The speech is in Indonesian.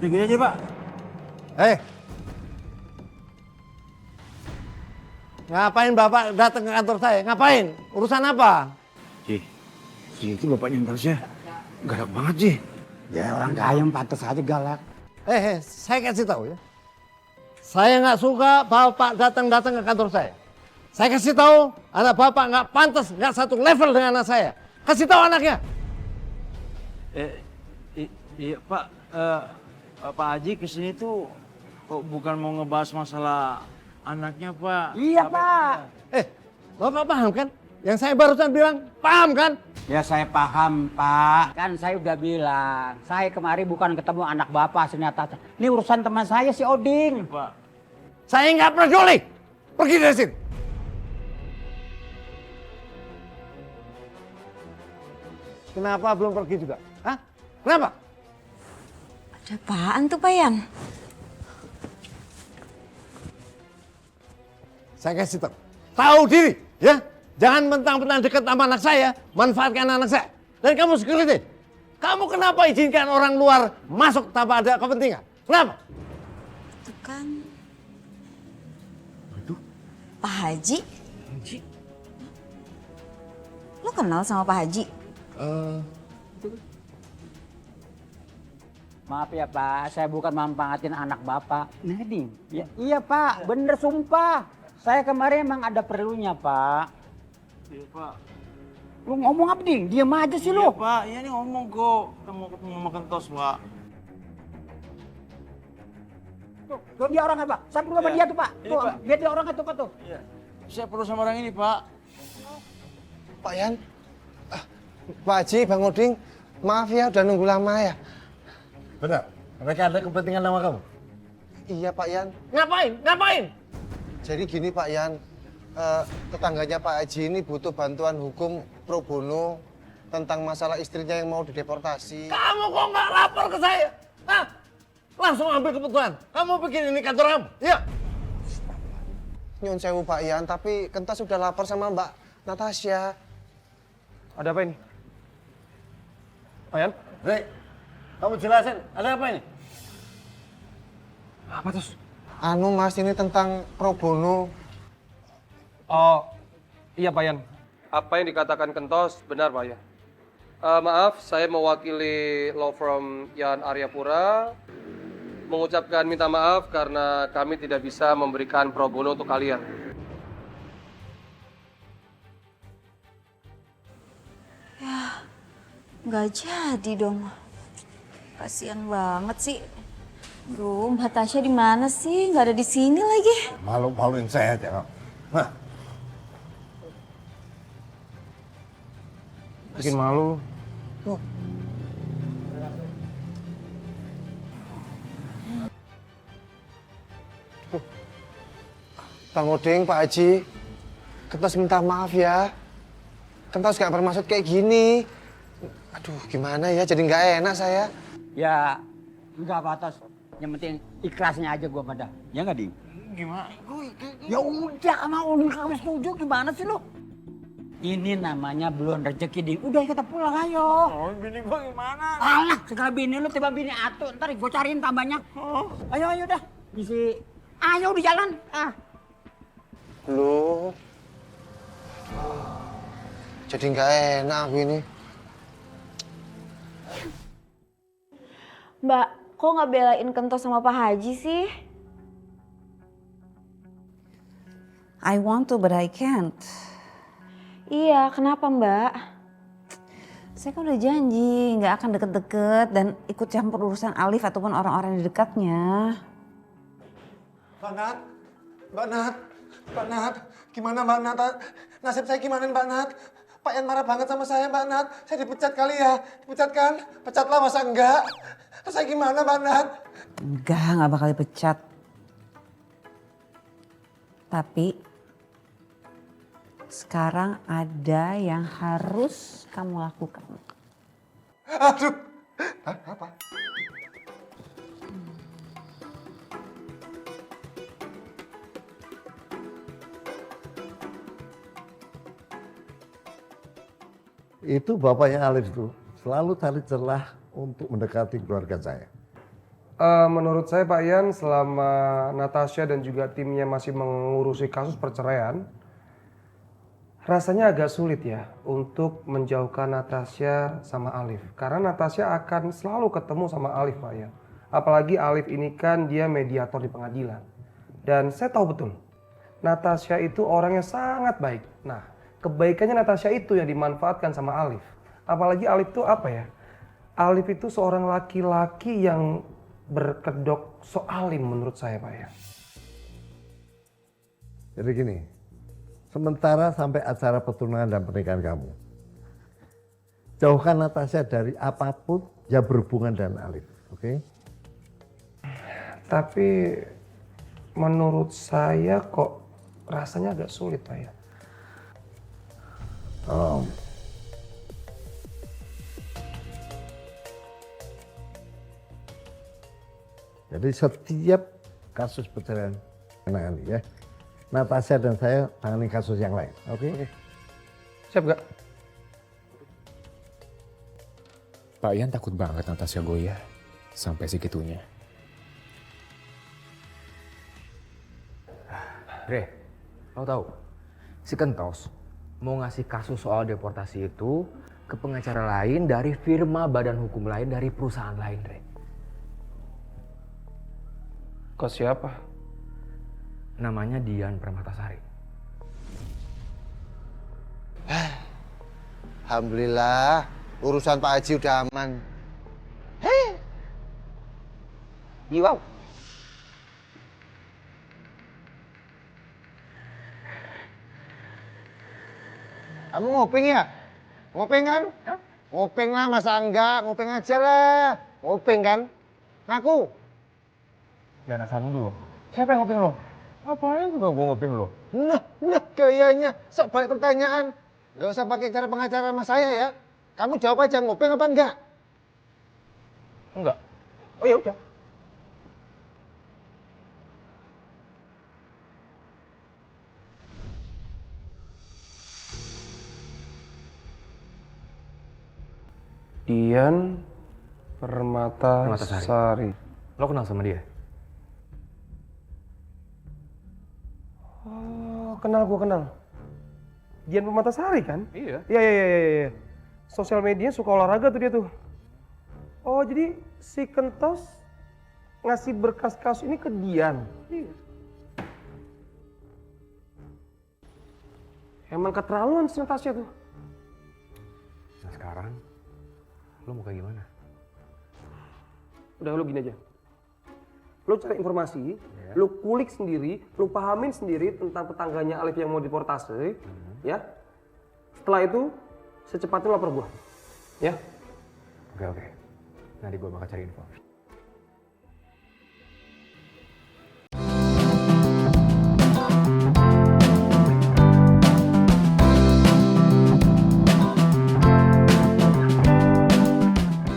gini aja, Pak. Ngapain Bapak datang ke kantor saya? Ngapain? Urusan apa? Ji, itu bapaknya yang harusnya galak banget, Ji. Ya orang gayeng pantas aja galak. Saya kasih tahu ya. Saya nggak suka Bapak datang ke kantor saya. Saya kasih tahu, anak Bapak nggak pantas, nggak satu level dengan anak saya. Kasih tahu anaknya. Iya, Pak. Pak Haji kesini tuh kok bukan mau ngebahas masalah anaknya, Pak. Iya Pak. Bapak paham kan? Yang saya barusan bilang, paham kan? Ya saya paham Pak. Kan saya udah bilang, saya kemari bukan ketemu anak Bapak ternyata. Ini urusan teman saya si Oding. Pak. Saya nggak peduli. Pergi dari sini. Kenapa belum pergi juga? Hah? Kenapa? Ada apaan tuh, Pak Yan? Saya kasih tahu. Tahu diri, ya. Jangan mentang-mentang dekat sama anak saya, manfaatkan anak saya. Dan kamu security. Kamu kenapa izinkan orang luar masuk tanpa ada kepentingan? Kenapa? Itu kan Pak Haji. Lo kenal sama Pak Haji? Maaf ya Pak, saya bukan manfaatin anak Bapak. Nading. Ya, iya Pak, bener sumpah. Saya kemarin emang ada perlunya Pak. Iya, Pak. Lu ngomong apa Ding? Diam aja sih Iya, lu. Pak. Iya nih ngomong kok. Kita mau ketemu makan tos, Pak. Tuh dia orang apa? Saya perlu sama Iya. dia tuh Pak. Ini, Tuh, Pak. lihat dia orang itu Pak tuh. Iya. Saya perlu sama orang ini, Pak. Pak Yan, Pak Haji, Bang Oding, maaf ya udah nunggu lama ya. Benar. Mereka ada kepentingan sama kamu. Iya Pak Yan, Ngapain? jadi gini Pak Yan, tetangganya Pak Haji ini butuh bantuan hukum pro bono tentang masalah istrinya yang mau dideportasi. Kamu kok nggak lapor ke saya? Hah? Langsung ambil keputusan. Kamu bikin ini kantor kamu. Iya. Nyun sewu Pak Yan, tapi Kentas sudah lapor sama Mbak Natasha. Ada apa ini? Pak Yan? Rey, kamu jelasin. Ada apa ini? Apa terus? Anu Mas, ini tentang pro bono. Oh, iya Pak Yan. Apa yang dikatakan Kentos benar Pak Yan. Maaf, saya mewakili law firm Yan Aryapura mengucapkan minta maaf karena kami tidak bisa memberikan pro bono untuk kalian. Nggak jadi dong. Kasian banget sih. Duh, Mbak Tasya di mana sih? Nggak ada di sini lagi. Malu-maluin saya aja. Hah? Bikin malu. Bang Oding, Pak Haji, Kentas minta maaf ya. Kentas gak bermaksud kayak gini. Aduh, gimana ya, jadi nggak enak saya. Ya, enggak Pak Tos. Yang penting ikhlasnya aja gua pada. Ya nggak Ding? Gimana? Ya udah, sama Oding kamu setuju gimana sih lu? Ini namanya belum rezeki Ding. Udah kita pulang ayo. Oh, bini gua gimana? Alah, segala bini lu tiba bini atu. Ntar gue cariin tambah banyak. Ayo dah. Bisi. Ayo di jalan. Loh. Jadi nggak enak aku ini. Mbak, kok nggak belain Kentos sama Pak Haji sih? I want to, but I can't. Iya, kenapa Mbak? Saya kan udah janji nggak akan deket-deket dan ikut campur urusan Alif ataupun orang-orang di dekatnya. Mbak Nat, gimana Mbak Nat? Nasib saya gimana Mbak Nat? Pak Yan marah banget sama saya Mbak Nat. Saya dipecat kali ya, dipecat kan? Pecatlah masa enggak? Terus saya gimana Mbak Nat? Nggak bakal dipecat. Tapi sekarang ada yang harus kamu lakukan. Aduh, apa? Itu bapaknya Alif itu selalu cari celah untuk mendekati keluarga saya. Menurut saya Pak Ian, selama Natasha dan juga timnya masih mengurusi kasus perceraian, rasanya agak sulit ya untuk menjauhkan Natasha sama Alif. Karena Natasha akan selalu ketemu sama Alif Pak Ian. Apalagi Alif ini kan dia mediator di pengadilan. Dan saya tahu betul, Natasha itu orangnya sangat baik. Nah, kebaikannya Natasha itu yang dimanfaatkan sama Alif. Apalagi Alif itu apa ya? Alif itu seorang laki-laki yang berkedok soalim menurut saya Pak ya. Jadi gini, sementara sampai acara pertunangan dan pernikahan kamu, jauhkan Natasha dari apapun yang berhubungan dengan Alif, oke? Tapi menurut saya kok rasanya agak sulit Pak ya. Jadi setiap kasus perceraian menangani ya, Natasha dan saya tangani kasus yang lain, oke? Siap gak? Pak Ian takut banget Natasha goyah sampai segitunya. Dre, lo tahu, si Kentos mau ngasih kasus soal deportasi itu ke pengacara lain dari firma badan hukum lain dari perusahaan lain, Dre. Ke siapa? Namanya Dian Permatasari. Alhamdulillah, urusan Pak Haji udah aman. Wow. Kamu ngopeng ya? Ngopeng kan? Ngopeng lah, masa enggak? Ngopeng aja lah. Ngopeng kan? Ngaku. Jangan asal dulu. Siapa yang ngopeng lo? Apaan juga gue ngopeng lo? Nah, kayaknya sok banyak pertanyaan. Gak usah pakai cara pengacara sama saya ya. Kamu jawab aja, ngopeng apa enggak? Enggak. Oh ya udah. Dian Permatasari. Lo kenal sama dia? Oh, kenal, gua kenal. Dian Permatasari kan? Iya. Iya. Sosial media suka olahraga tuh dia tuh. Oh, jadi si Kentos ngasih berkas kasus ini ke Dian. Iya. Emang keterlaluan si Natasha tuh. Nah sekarang, lo mau kayak gimana? Udah lu gini aja. Lu cari informasi, lu kulik sendiri, lu pahamin sendiri tentang tetangganya Alif yang mau deportasi, ya. Setelah itu, secepatnya lapor gua. Ya. Oke. Nanti gue bakal cari info.